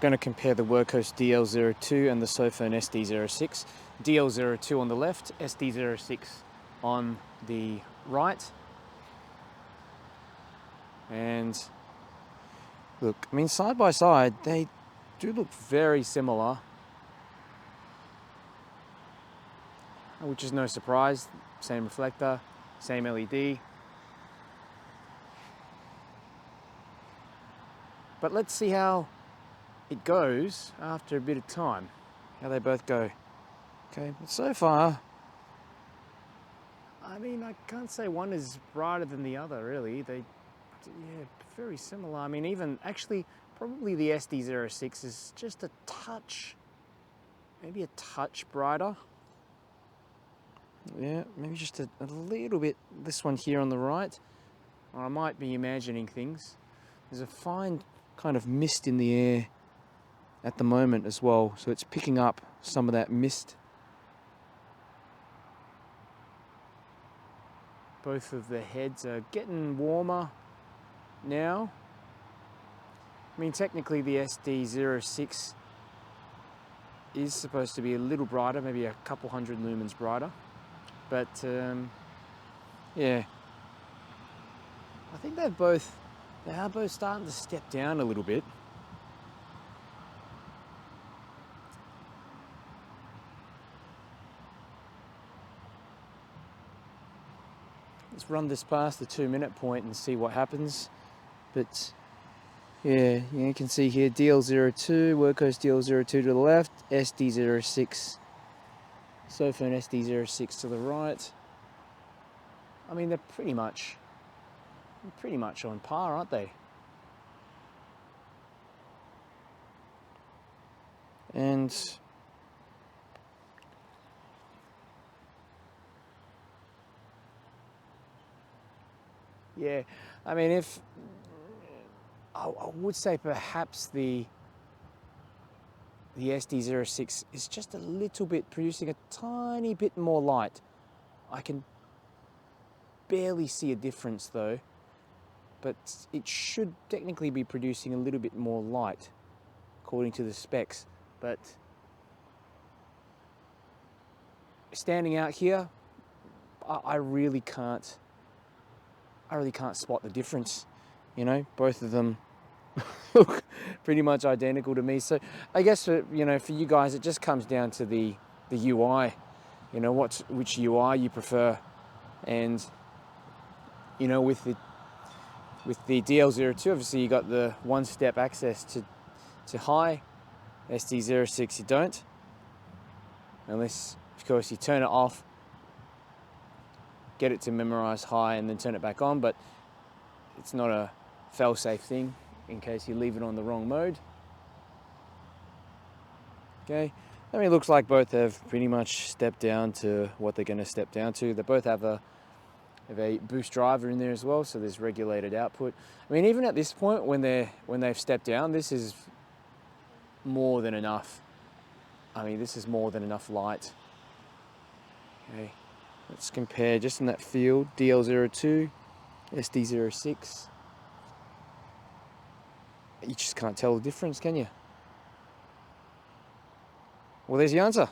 Going to compare the Wurkkos DL02 and the Sofirn SD06. DL02 on the left, SD06 on the right. And look, I mean, side by side, they do look very similar, which is no surprise. Same reflector, same LED. But let's see how it goes after a bit of time, how they both go. Okay, but so far, I mean, I can't say one is brighter than the other, really. Yeah, very similar. I mean, even actually, probably the SD06 is just a touch, maybe a touch brighter. Yeah, maybe just a little bit. This one here on the right, or I might be imagining things. There's a fine kind of mist in the air at the moment as well, so it's picking up some of that mist. Both of the heads are getting warmer now. I mean, technically the SD06 is supposed to be a little brighter, maybe a couple hundred lumens brighter, but yeah, I think they are both starting to step down a little bit. Let's run this past the 2-minute point and see what happens. But yeah, you can see here DL02, Wurkkos DL02 to the left, SD06, Sofirn SD06 to the right. I mean, they're pretty much on par, aren't they? And yeah, I mean, if I would say perhaps the SD06 is just a little bit producing a tiny bit more light. I can barely see a difference though, but it should technically be producing a little bit more light according to the specs. But standing out here, I really can't spot the difference. You know, both of them look pretty much identical to me. So I guess for you guys, it just comes down to the UI. You know, which UI you prefer, and with the DL02, obviously you got the one-step access to high. SD06 you don't, unless of course you turn it off, get it to memorize high, and then turn it back on. But it's not a fail-safe thing in case you leave it on the wrong mode. Okay, I mean, it looks like both have pretty much stepped down to what they're going to step down to. They both have a boost driver in there as well, so there's regulated output. I mean, even at this point, when they've stepped down, this is more than enough. I mean, this is more than enough light. Okay, let's compare just in that field, DL02, SD06. You just can't tell the difference, can you? Well, there's the answer.